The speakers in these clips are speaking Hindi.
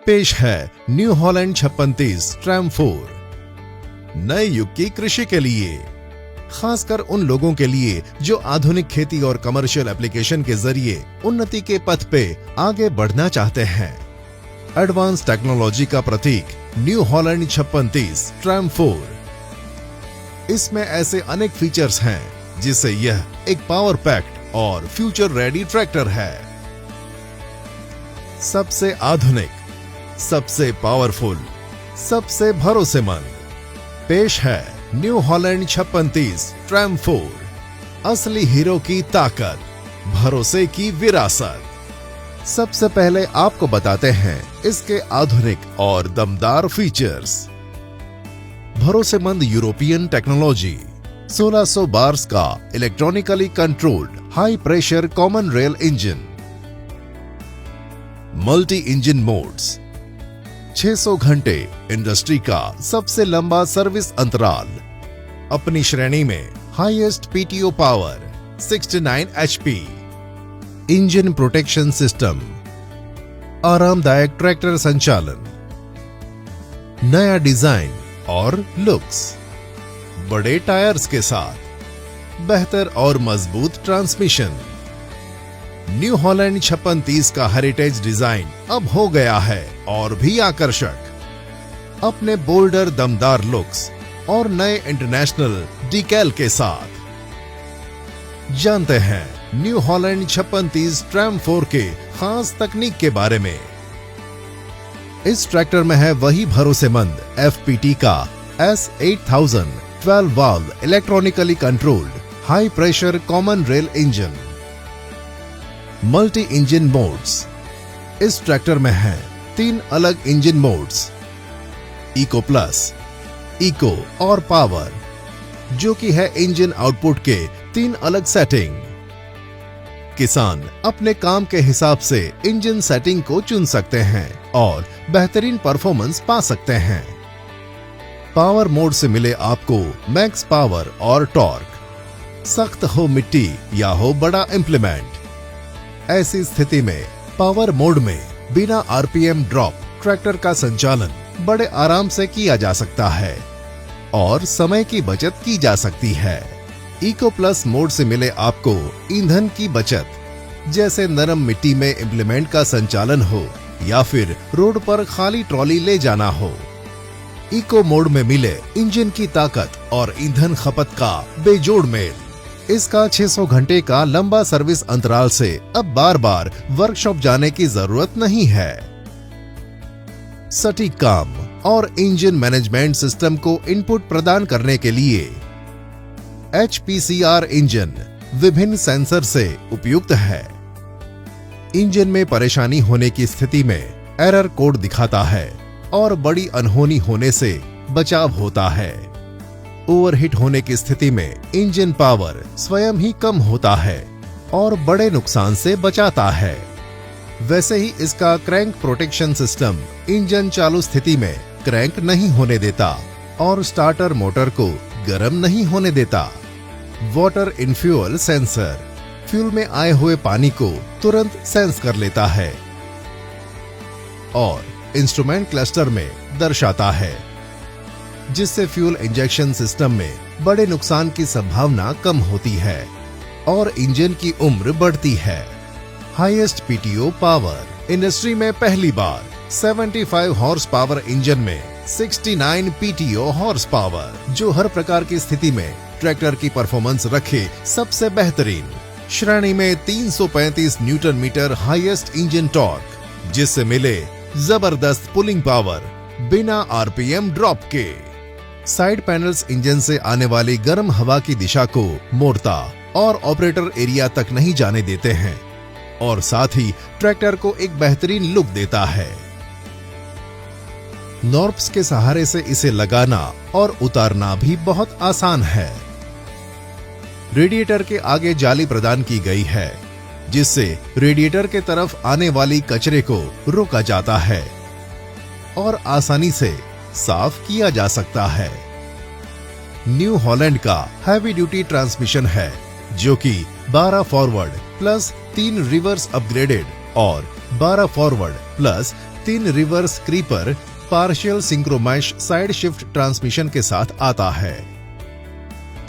पेश है न्यू हॉलैंड 5630 ट्रैम 4। नए युग की कृषि के लिए, खासकर उन लोगों के लिए जो आधुनिक खेती और कमर्शियल एप्लीकेशन के जरिए उन्नति के पथ पे आगे बढ़ना चाहते हैं। एडवांस टेक्नोलॉजी का प्रतीक न्यू हॉलैंड 5630 ट्रैम 4। इसमें ऐसे अनेक फीचर्स हैं जिससे यह एक पावर पैक्ड और फ्यूचर रेडी ट्रैक्टर है। सबसे आधुनिक, सबसे पावरफुल, सबसे भरोसेमंद पेश है न्यू हॉलैंड 5630 ट्रैम 4। असली हीरो की ताकत, भरोसे की विरासत। सबसे पहले आपको बताते हैं इसके आधुनिक और दमदार फीचर्स। भरोसेमंद यूरोपियन टेक्नोलॉजी, 1600 बार्स का electronically controlled high pressure common rail engine, multi engine modes, 600 घंटे इंडस्ट्री का सबसे लंबा सर्विस अंतराल, अपनी श्रेणी में highest PTO power 69 HP, engine protection system, आरामदायक ट्रैक्टर संचालन, नया डिजाइन और लुक्स, बड़े टायर्स के साथ बेहतर और मजबूत ट्रांसमिशन। न्यू हॉलैंड 5630 का हेरिटेज डिजाइन अब हो गया है और भी आकर्षक, अपने बोल्डर दमदार लुक्स और नए इंटरनेशनल डिकैल के साथ। जानते हैं न्यू हॉलैंड 5630 ट्रैम 4 के खास तकनीक के बारे में। इस ट्रैक्टर में है वही भरोसेमंद एफपीटी का S8000 12 valve electronically controlled high pressure common rail engine, multi engine modes. इस ट्रैक्टर में है 3 अलग engine modes, eco plus, eco और पावर, जो कि है इंजन आउटपुट के 3 अलग सेटिंग। किसान अपने काम के हिसाब से इंजन सेटिंग को चुन सकते हैं और बेहतरीन परफॉर्मेंस पा सकते हैं। पावर मोड से मिले आपको मैक्स पावर और टॉर्क। सख्त हो मिट्टी या हो बड़ा इंप्लीमेंट, ऐसी स्थिति में पावर मोड में बिना आरपीएम ड्रॉप ट्रैक्टर का संचालन बड़े आराम से किया जा सकता है और समय की बचत की जा सकती है। इको प्लस मोड से मिले आपको ईंधन की बचत, जैसे नरम मिट्टी में इंप्लीमेंट का संचालन हो या फिर रोड पर खाली ट्रॉली ले जाना हो। इको मोड में मिले इंजन की ताकत और ईंधन खपत का बेजोड़ मेल। इसका 600 घंटे का लंबा सर्विस अंतराल से अब बार बार वर्कशॉप जाने की जरूरत नहीं है। सटीक काम और इंजन मैनेजमेंट सिस्टम को इनपुट प्रदान करने के लिए HPCR इंजन विभिन्न सेंसर से उपयुक्त है। इंजन में परेशानी होने की स्थिति में एरर कोड दिखाता है और बड़ी अनहोनी होने से बचाव होता है। ओवरहीट होने की स्थिति में इंजन पावर स्वयं ही कम होता है और बड़े नुकसान से बचाता है। वैसे ही इसका क्रैंक प्रोटेक्शन सिस्टम इंजन चालू स्थिति में क्रैंक नहीं होने देता और स्टार्टर मोटर को गर्म नहीं होने देता। Water in fuel sensor fuel में आए हुए पानी को तुरंत सेंस कर लेता है और इंस्ट्रूमेंट क्लस्टर में दर्शाता है, जिससे फ्यूल इंजेक्शन सिस्टम में बड़े नुकसान की संभावना कम होती है और इंजन की उम्र बढ़ती है। हाईएस्ट पीटीओ पावर, इंडस्ट्री में पहली बार 75 हॉर्स पावर इंजन में 69 पीटीओ हॉर्स पावर, जो हर प्रकार की स्थिति में ट्रैक्टर की परफॉर्मेंस रखे सबसे बेहतरीन। श्रेणी में 335 newton metre highest engine torque, जिससे मिले जबरदस्त पुलिंग पावर बिना आरपीएम ड्रॉप के। साइड पैनल्स इंजन से आने वाली गर्म हवा की दिशा को मोड़ता और ऑपरेटर एरिया तक नहीं जाने देते हैं और साथ ही ट्रैक्टर को एक बेहतरीन लुक देता है। नॉर्प्स के सहारे से इसे लगाना और उतारना भी बहुत आसान है। रेडिएटर के आगे जाली प्रदान की गई है, जिससे रेडिएटर के तरफ आने वाली कचरे को रोका जाता है और आसानी से साफ किया जा सकता है। न्यू हॉलैंड का हैवी ड्यूटी ट्रांसमिशन है, जो कि 12 फॉरवर्ड प्लस 3 रिवर्स अपग्रेडेड और 12 forward plus 3 reverse creeper partial synchromesh side shift transmission के साथ आता है।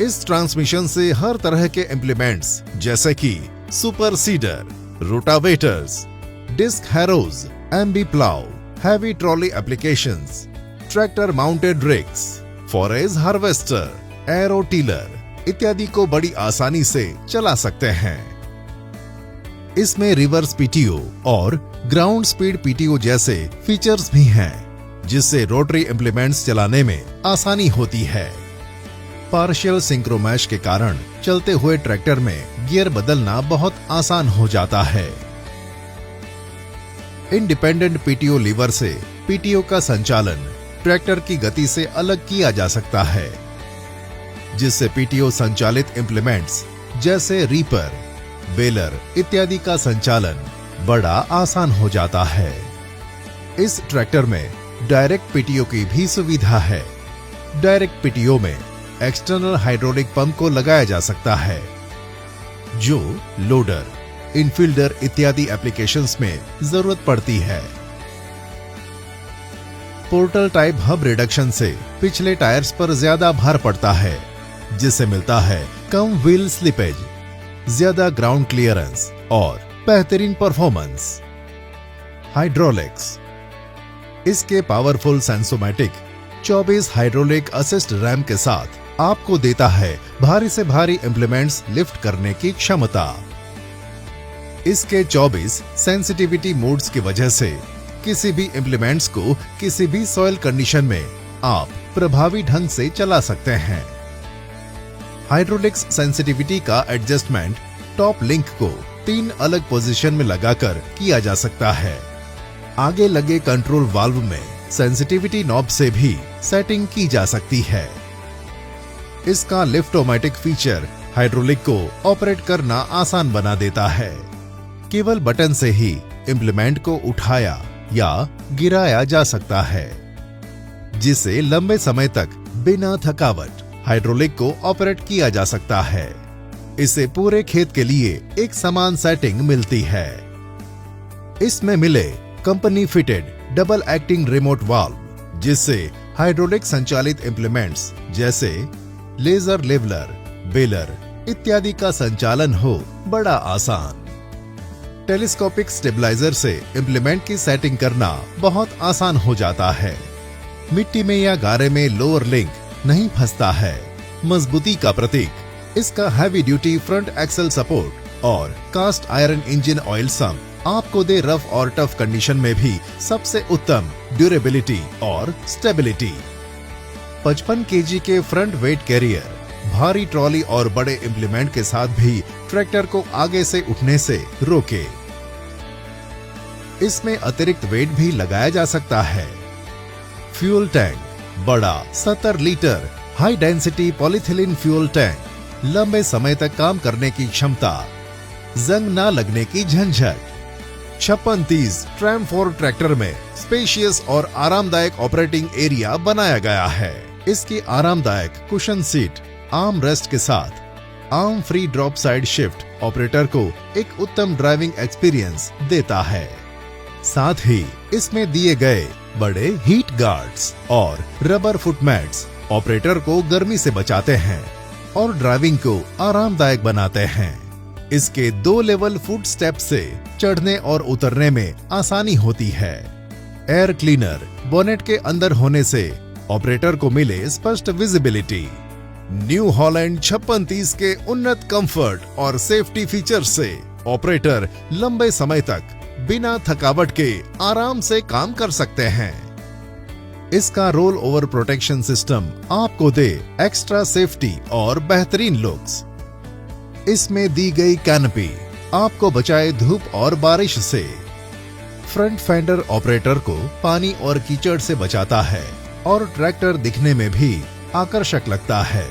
इस ट्रांसमिशन से हर तरह के इम्प्लीमेंट्स जैसे कि super seeder, rotavators, disc harrows, MB plough, heavy trolley applications, tractor mounted rigs, forage harvester, एरो टीलर इत्यादि को बड़ी आसानी से चला सकते हैं। इसमें रिवर्स पीटीओ और ग्राउंड स्पीड पीटीओ जैसे फीचर्स भी हैं, जिससे रोटरी इम्प्लीमेंट्स चलाने में आसानी होती है। पार्शियल सिंक्रोमैश के कारण चलते हुए ट्रैक्टर में गियर बदलना बहुत आसान हो जाता है। इंडिपेंडेंट पीटीओ लीवर से पीटीओ का संचालन ट्रैक्टर की गति से अलग किया जा सकता है, जिससे पीटीओ संचालित इम्प्लीमेंट्स जैसे रीपर, बेलर इत्यादि का संचालन बड़ा आसान हो जाता है। इस ट्रैक्टर में डायरेक्ट पीटीओ की भी सुविधा है। डायरेक्ट पीटीओ में एक्सटर्नल हाइड्रोलिक पंप को लगाया जा सकता है, जो लोडर, इनफील्डर इत्यादि एप्लीकेशंस में जरूरत पड़ती है। पोर्टल टाइप हब रिडक्शन से पिछले टायर्स पर ज्यादा भार पड़ता है, जिससे मिलता है कम व्हील स्लिपेज, ज्यादा ग्राउंड क्लियरेंस और बेहतरीन परफॉर्मेंस। हाइड्रोलिक्स, इसके पावरफुल सेंसोमैटिक 24 हाइड्रोलिक असिस्ट रैम के साथ आपको देता है भारी से भारी इम्प्लीमेंट्स लिफ्ट करने की क्षमता। इसके 24 सेंसिटिविटी मोड्स की वजह से किसी भी इम्प्लीमेंट्स को किसी भी सॉइल कंडीशन में आप प्रभावी ढंग से चला सकते हैं। हाइड्रोलिक्स सेंसिटिविटी का एडजस्टमेंट टॉप लिंक को 3 अलग पोजीशन में लगाकर किया जा सकता है। आगे लगे कंट्रोल वाल्व में सेंसिटिविटी नॉब से भी सेटिंग की जा सकती है। इसका लिफ्ट-ओ-मैटिक फीचर हाइड्रोलिक को ऑपरेट करना आसान बना देता है। केवल बटन से ही इम्प्लीमेंट को उठाया या गिराया जा सकता है, जिससे लंबे समय तक बिना थकावट हाइड्रोलिक को ऑपरेट किया जा सकता है। इससे पूरे खेत के लिए एक समान सेटिंग मिलती है। इसमें मिले company fitted double acting remote valve, जिससे हाइड्रोलिक संचालित इम्प्लीमेंट्स जैसे लेजर लेवलर, बेलर इत्यादि का संचालन हो बड़ा आसान। टेलीस्कोपिक स्टेबलाइजर से इम्प्लीमेंट की सेटिंग करना बहुत आसान हो जाता है। मिट्टी में या गारे में लोअर लिंक नहीं फंसता है। मजबूती का प्रतीक इसका heavy duty front axle support और cast iron engine oil sump आपको दे रफ और टफ कंडीशन में भी सबसे उत्तम ड्यूरेबिलिटी और स्टेबिलिटी। 55 केजी के फ्रंट वेट कैरियर भारी ट्रॉली और बड़े इम्प्लीमेंट के साथ भी ट्रैक्टर को आगे से उठने से रोके। इसमें अतिरिक्त वेट भी लगाया जा सकता है। फ्यूल टैंक बड़ा 70 litre high density polyethylene fuel tank, लंबे समय तक काम करने की क्षमता, जंग ना लगने की झंझट। 5630 ट्रैम 4 ट्रैक्टर में स्पेशियस और आरामदायक ऑपरेटिंग एरिया बनाया गया है। इसकी आरामदायक कुशन सीट, आर्म रेस्ट के साथ arm free drop side shift operator को एक उत्तम ड्राइविंग एक्सपीरियंस देता है। साथ ही इसमें दिए गए बड़े हीट गार्ड्स और रबर फुट मैट्स ऑपरेटर को गर्मी से बचाते हैं और ड्राइविंग को आरामदायक बनाते हैं। इसके 2 लेवल फुट स्टेप से चढ़ने और उतरने में आसानी होती है। एयर क्लीनर बोनेट के अंदर होने से ऑपरेटर को मिले स्पष्ट विजिबिलिटी। न्यू हॉलैंड 5630 के उन्नत कंफर्ट और सेफ्टी फीचर से ऑपरेटर लंबे समय तक बिना थकावट के आराम से काम कर सकते हैं। इसका रोल ओवर प्रोटेक्शन सिस्टम आपको दे एक्स्ट्रा सेफ्टी और बेहतरीन लुक्स। इसमें दी गई कैनपी आपको बचाए धूप और बारिश से। फ्रंट फेंडर ऑपरेटर को पानी और कीचड़ से बचाता है और ट्रैक्टर दिखने में भी आकर्षक लगता है।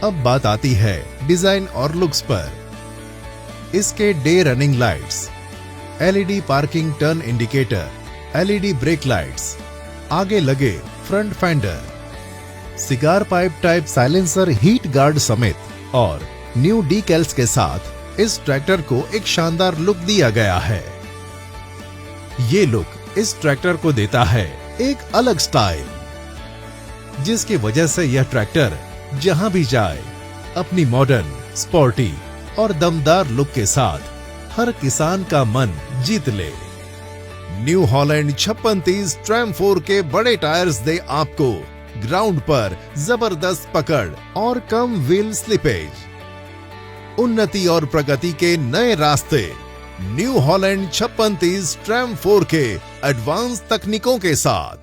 अब बात आती है डिजाइन और लुक्स पर। इसके day running lights, LED parking turn indicator, LED break lights, आगे लगे front fender, cigar pipe type silencer heat guard समेत और न्यू डीकैल्स के साथ इस ट्रैक्टर को एक शानदार लुक दिया गया है। ये लुक इस ट्रैक्टर को देता है एक अलग स्टाइल, जिसकी वजह से यह ट्रैक्टर जहां भी जाए अपनी मॉडर्न, स्पोर्टी और दमदार लुक के साथ हर किसान का मन जीत ले। न्यू हॉलैंड 5630 ट्रैम 4 के बड़े टायर्स दे आपको ग्राउंड पर जबरदस्त पकड़ और कम व्हील स्लिपेज। उन्नति और प्रगति के नए रास्ते न्यू हॉलैंड 5630 ट्रैम 4 के एडवांस तकनीकों के साथ।